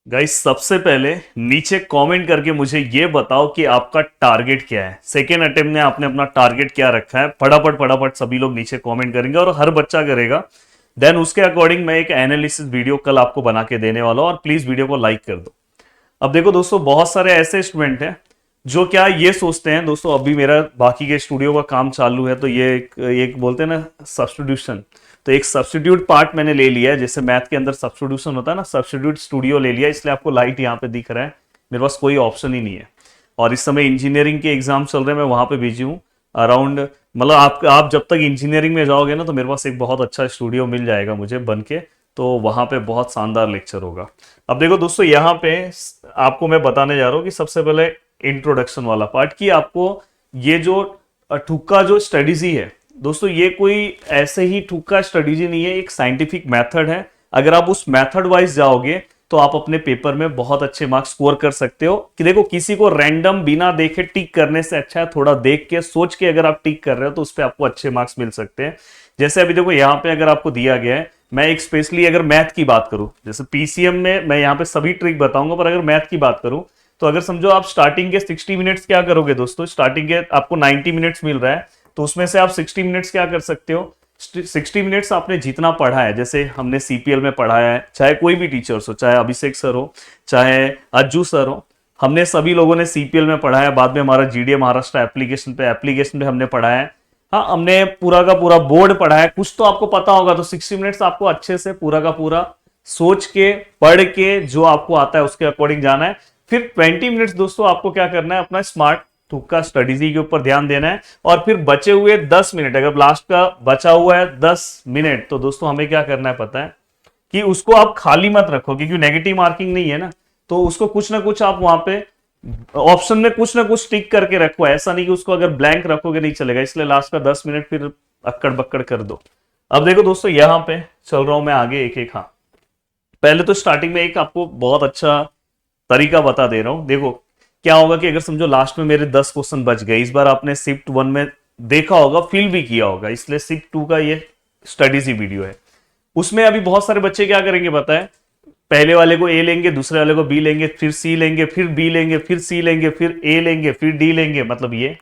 Guys सबसे पहले नीचे कमेंट करके मुझे ये बताओ कि आपका टारगेट क्या है। सेकेंड अटेम्प्ट में आपने अपना टारगेट क्या रखा है। फटाफट फटाफट सभी लोग नीचे कमेंट करेंगे और हर बच्चा करेगा। देन उसके अकॉर्डिंग मैं एक एनालिसिस वीडियो कल आपको बना के देने वाला हूं और प्लीज वीडियो को लाइक कर दो। अब देखो दोस्तों, बहुत सारे ऐसे स्टूडेंट हैं जो क्या ये सोचते हैं। दोस्तों अभी मेरा बाकी के स्टूडियो का काम चालू है, तो ये एक बोलते हैं ना सब्स्टिट्यूशन। तो एक सब्स्टिट्यूट पार्ट मैंने ले लिया है, जैसे मैथ के अंदर सब्स्टिट्यूशन होता है ना, सब्स्टिट्यूट स्टूडियो ले लिया, इसलिए आपको लाइट यहाँ पे दिख रहा है। मेरे पास कोई ऑप्शन ही नहीं है। और इस समय इंजीनियरिंग के एग्जाम चल रहे हैं, मैं वहां पे बिजी हूँ। अराउंड मतलब आप जब तक इंजीनियरिंग में जाओगे ना, तो मेरे पास एक बहुत अच्छा स्टूडियो मिल जाएगा मुझे बन के। तो वहां पे बहुत शानदार लेक्चर होगा। अब देखो दोस्तों, यहाँ पे आपको मैं बताने जा रहा हूँ कि सबसे पहले इंट्रोडक्शन वाला पार्ट, कि आपको ये जो ठुक्का जो स्ट्रेटेजी है दोस्तों, ये कोई ऐसे ही ठुक्का स्ट्रेटेजी नहीं है, एक साइंटिफिक मेथड है। अगर आप उस मेथड वाइज जाओगे तो आप अपने पेपर में बहुत अच्छे मार्क्स स्कोर कर सकते हो। कि देखो, किसी को रैंडम बिना देखे टिक करने से अच्छा है थोड़ा देख के सोच के अगर आप टिक कर रहे हो तो उस पर आपको अच्छे मार्क्स मिल सकते हैं। जैसे अभी देखो यहाँ पे अगर आपको दिया गया है, मैं एक स्पेशली अगर मैथ की बात करूं, जैसे पीसीएम में मैं यहाँ पे सभी ट्रिक बताऊंगा, पर अगर मैथ की बात करूं तो अगर समझो आप स्टार्टिंग के 60 मिनट्स क्या करोगे दोस्तों, स्टार्टिंग के आपको 90 मिनट्स मिल रहा है, तो उसमें से आप 60 मिनट्स क्या कर सकते हो। 60 मिनट्स आपने जितना पढ़ा है, जैसे हमने सीपीएल में पढ़ाया है, चाहे कोई भी टीचर्स हो, चाहे अभिषेक सर हो, चाहे अज्जू सर हो, हमने सभी लोगों ने सीपीएल में पढ़ाया। बाद में हमारा जीडीए महाराष्ट्र एप्लीकेशन पे हमने पढ़ाया है। हाँ, हमने पूरा का पूरा बोर्ड पढ़ा है, कुछ तो आपको पता होगा। तो 60 मिनट्स आपको अच्छे से पूरा का पूरा सोच के पढ़ के जो आपको आता है उसके अकॉर्डिंग जाना है। फिर 20 मिनट्स दोस्तों आपको क्या करना है, अपना स्मार्ट तुक्का स्ट्रेटेजी के ऊपर ध्यान देना है। और फिर बचे हुए 10 मिनट, अगर लास्ट का बचा हुआ है 10 मिनट, तो दोस्तों हमें क्या करना है पता है, कि उसको आप खाली मत रखो, क्योंकि नेगेटिव मार्किंग नहीं है ना। तो उसको कुछ ना कुछ आप वहां पे ऑप्शन में कुछ ना कुछ टिक करके रखो। ऐसा नहीं कि उसको अगर ब्लैंक रखोगे नहीं चलेगा, इसलिए लास्ट का 10 मिनट फिर अक्कड़ बक्कड़ कर दो। अब देखो दोस्तों, यहां पे चल रहा हूं मैं आगे एक एक। हाँ, पहले तो स्टार्टिंग में एक आपको बहुत अच्छा तरीका बता दे रहा हूं। देखो क्या होगा कि अगर समझो लास्ट में मेरे 10 क्वेश्चन बच गए, इस बार आपने शिफ्ट 1 में देखा होगा, फील भी किया होगा, इसलिए शिफ्ट 2 का ये स्टडीज ही वीडियो है। उसमें अभी बहुत सारे बच्चे क्या करेंगे पता है, पहले वाले को ए लेंगे, दूसरे वाले को बी लेंगे, फिर सी लेंगे, फिर बी लेंगे, फिर सी लेंगे, फिर ए लेंगे, फिर डी लेंगे। मतलब ये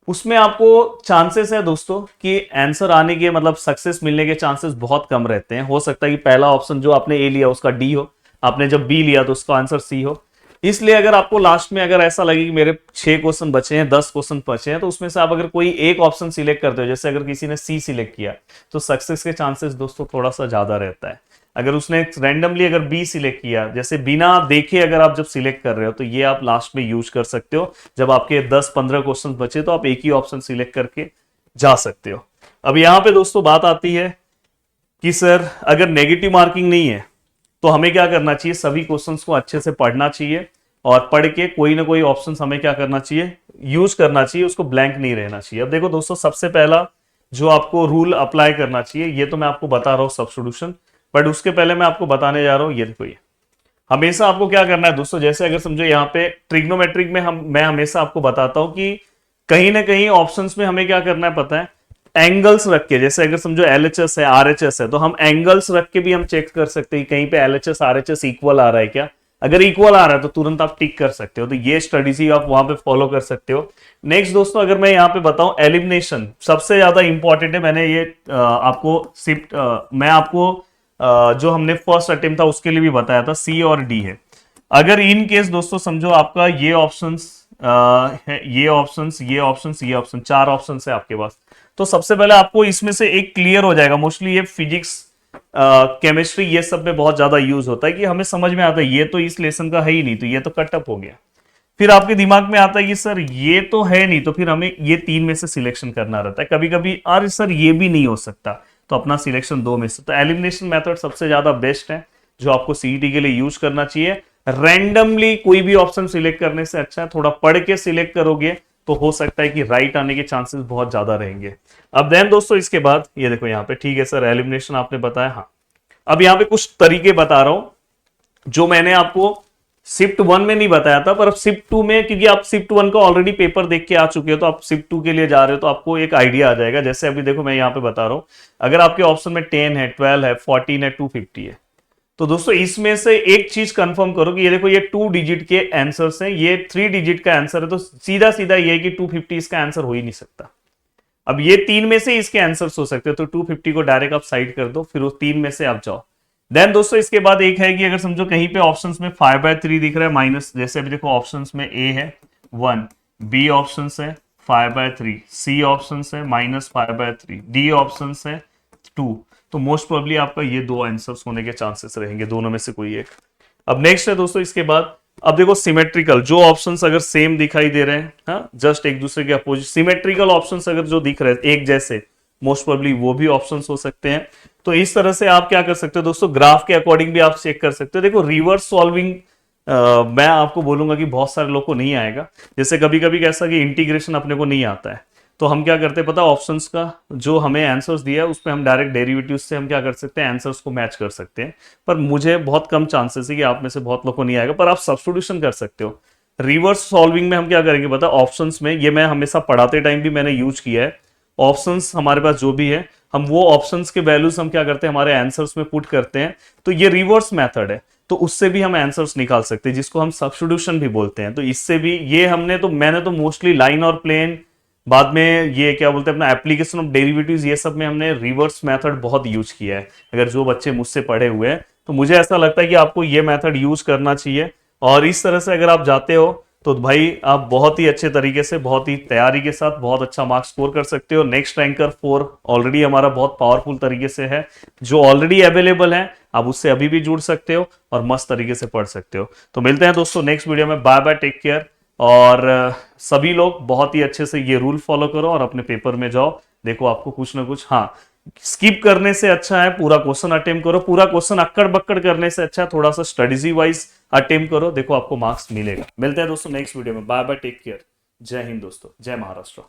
उसमें आपको चांसेस है दोस्तों कि आंसर आने के मतलब सक्सेस मिलने के चांसेस बहुत कम रहते हैं। हो सकता है कि पहला ऑप्शन जो आपने ए लिया उसका डी हो, आपने जब बी लिया तो उसका आंसर सी हो। इसलिए अगर आपको लास्ट में अगर ऐसा लगे कि मेरे 6 क्वेश्चन बचे हैं, 10 क्वेश्चन बचे हैं, तो उसमें से आप अगर कोई एक ऑप्शन सिलेक्ट करते हो, जैसे अगर किसी ने सी सिलेक्ट किया, तो सक्सेस के चांसेस दोस्तों थोड़ा सा ज्यादा रहता है। अगर उसने रैंडमली अगर बी सिलेक्ट किया, जैसे बिना देखे अगर आप जब सिलेक्ट कर रहे हो, तो ये आप लास्ट में यूज कर सकते हो। जब आपके 10-15 क्वेश्चन बचे तो आप एक ही ऑप्शन सिलेक्ट करके जा सकते हो। अब यहां पे दोस्तों बात आती है कि सर अगर नेगेटिव मार्किंग नहीं है तो हमें क्या करना चाहिए, सभी क्वेश्चंस को अच्छे से पढ़ना चाहिए और पढ़ के कोई ना कोई ऑप्शन हमें क्या करना चाहिए, यूज करना चाहिए, उसको ब्लैंक नहीं रहना चाहिए। अब देखो दोस्तों, सबसे पहला जो आपको रूल अप्लाई करना चाहिए, ये तो मैं आपको बता रहा हूं सब्स्टिट्यूशन, बट उसके पहले मैं आपको बताने जा रहा हूं, ये देखो ये हमेशा आपको क्या करना है दोस्तों। जैसे अगर समझो यहाँ पे ट्रिग्नोमेट्रिक में मैं हमेशा आपको बताता हूं कि कहीं ना कहीं ऑप्शंस में हमें क्या करना है पता है, एंगल्स रख के। जैसे अगर समझो एलएचएस है, आरएचएस है, तो हम एंगल्स रख के भी हम चेक कर सकते हैं कहीं पे एलएचएस आरएचएस इक्वल आ रहा है क्या। अगर इक्वल आ रहा है तो तुरंत आप टिक कर सकते हो। तो ये स्ट्रेटेजी आप वहां पे फॉलो कर सकते हो। नेक्स्ट दोस्तों, अगर मैं यहाँ पे बताऊं, एलिमिनेशन सबसे ज्यादा इंपॉर्टेंट है। मैंने ये आपको शिफ्ट मैं आपको जो हमने फर्स्ट अटेम्प्ट था उसके लिए भी बताया था, सी और डी है। अगर इन केस दोस्तों समझो आपका ये ऑप्शंस ये ऑप्शंस, ये ऑप्शंस, ये ऑप्शन, 4 ऑप्शंस है आपके पास, तो सबसे पहले आपको इसमें से एक क्लियर हो जाएगा। मोस्टली ये फिजिक्स, केमिस्ट्री, ये सब में बहुत ज्यादा यूज होता है कि हमें समझ में आता है ये तो इस लेसन का है ही नहीं, तो ये तो कटअप हो गया। फिर आपके दिमाग में आता है कि सर ये तो है नहीं, तो फिर हमें ये 3 में से सिलेक्शन करना रहता है। कभी कभी अरे सर ये भी नहीं हो सकता, तो अपना सिलेक्शन 2 में से। तो एलिमिनेशन मेथड सबसे ज्यादा बेस्ट है जो आपको सीईटी के लिए यूज करना चाहिए। रैंडमली कोई भी ऑप्शन सिलेक्ट करने से अच्छा है थोड़ा पढ़ के सिलेक्ट करोगे, तो हो सकता है कि राइट आने के चांसेस बहुत ज्यादा रहेंगे। अब देन दोस्तों इसके बाद ये देखो यहाँ पे, ठीक है सर एलिमिनेशन आपने बताया, हाँ। अब यहाँ पे कुछ तरीके बता रहा हूं जो मैंने आपको शिफ्ट 1 में नहीं बताया था, पर अब शिफ्ट 2 में, क्योंकि आप शिफ्ट 1 का ऑलरेडी पेपर देख के आ चुके हो, तो आप शिफ्ट 2 के लिए जा रहे हो तो आपको एक आइडिया आ जाएगा। जैसे अभी देखो मैं यहाँ पे बता रहा हूं, अगर आपके ऑप्शन में 10 है, 12 है, 14 है, 250 है, तो दोस्तों इसमें से एक चीज कंफर्म करो कि ये देखो ये 2 डिजिट के आंसर्स हैं, ये 3 डिजिट का आंसर है, तो सीधा सीधा ये है कि 250 इसका आंसर हो ही नहीं सकता। अब ये 3 में से इसके आंसर्स हो सकते हैं, तो 250 को डायरेक्ट आप साइड कर दो, फिर उस 3 में से आप जाओ। देन दोस्तों इसके बाद एक है कि अगर समझो कहीं पे ऑप्शंस में 5/3 दिख रहा है माइनस, जैसे अभी देखो ऑप्शंस में ए है 1, बी ऑप्शन है 5/3, सी ऑप्शन है -5/3, डी ऑप्शन है 2, तो मोस्ट प्रोबेबली आपका ये 2 आंसर्स होने के चांसेस रहेंगे, दोनों में से कोई एक। अब नेक्स्ट है दोस्तों इसके बाद, अब देखो सिमेट्रिकल जो ऑप्शंस अगर सेम दिखाई दे रहे हैं, हाँ जस्ट एक दूसरे के अपोजिट, सिमेट्रिकल ऑप्शंस अगर जो दिख रहे हैं एक जैसे, मोस्ट प्रोबेबली वो भी ऑप्शंस हो सकते हैं। तो इस तरह से आप क्या कर सकते हो दोस्तों, ग्राफ के अकॉर्डिंग भी आप चेक कर सकते हो। देखो रिवर्स सॉल्विंग मैं आपको बोलूंगा कि बहुत सारे लोग को नहीं आएगा, जैसे कभी कभी कैसा कि इंटीग्रेशन अपने को नहीं आता है, तो हम क्या करते हैं पता, ऑप्शंस का जो हमें आंसर्स दिया है उस पर हम डायरेक्ट डेरिवेटिव से हम क्या कर सकते हैं, आंसर्स को मैच कर सकते हैं। पर मुझे बहुत कम चांसेस है कि आप में से बहुत लोग को नहीं आएगा, पर आप सब्स्टिट्यूशन कर सकते हो। रिवर्स सॉल्विंग में हम क्या करेंगे पता, ऑप्शंस में, ये मैं हमेशा पढ़ाते टाइम भी मैंने यूज किया है, ऑप्शंस हमारे पास जो भी है हम वो ऑप्शंस के वैल्यूज हम क्या करते हैं हमारे आंसर्स में पुट करते हैं, तो ये रिवर्स मेथड है, तो उससे भी हम आंसर्स निकाल सकते हैं, जिसको हम सब्स्टिट्यूशन भी बोलते हैं। तो इससे भी ये मैंने तो मोस्टली लाइन और प्लेन, बाद में ये क्या बोलते हैं अपना एप्लीकेशन ऑफ डेरिवेटिव्स, ये सब में हमने रिवर्स मेथड बहुत यूज किया है। अगर जो बच्चे मुझसे पढ़े हुए हैं तो मुझे ऐसा लगता है कि आपको ये मेथड यूज करना चाहिए, और इस तरह से अगर आप जाते हो तो भाई आप बहुत ही अच्छे तरीके से, बहुत ही तैयारी के साथ बहुत अच्छा मार्क्स स्कोर कर सकते हो। नेक्स्ट रैंकर 4 ऑलरेडी हमारा बहुत पावरफुल तरीके से है, जो ऑलरेडी अवेलेबल है, आप उससे अभी भी जुड़ सकते हो और मस्त तरीके से पढ़ सकते हो। तो मिलते हैं दोस्तों नेक्स्ट वीडियो में, बाय बाय, टेक केयर। और सभी लोग बहुत ही अच्छे से ये रूल फॉलो करो और अपने पेपर में जाओ, देखो आपको कुछ ना कुछ, हाँ स्किप करने से अच्छा है पूरा क्वेश्चन अटेम्प्ट करो, पूरा क्वेश्चन अक्कड़ बक्कड़ करने से अच्छा है थोड़ा सा स्टडीजी वाइज अटेम्प्ट करो, देखो आपको मार्क्स मिलेगा। मिलते हैं दोस्तों नेक्स्ट वीडियो में, बाय बाय, टेक केयर, जय हिंद दोस्तों, जय महाराष्ट्र।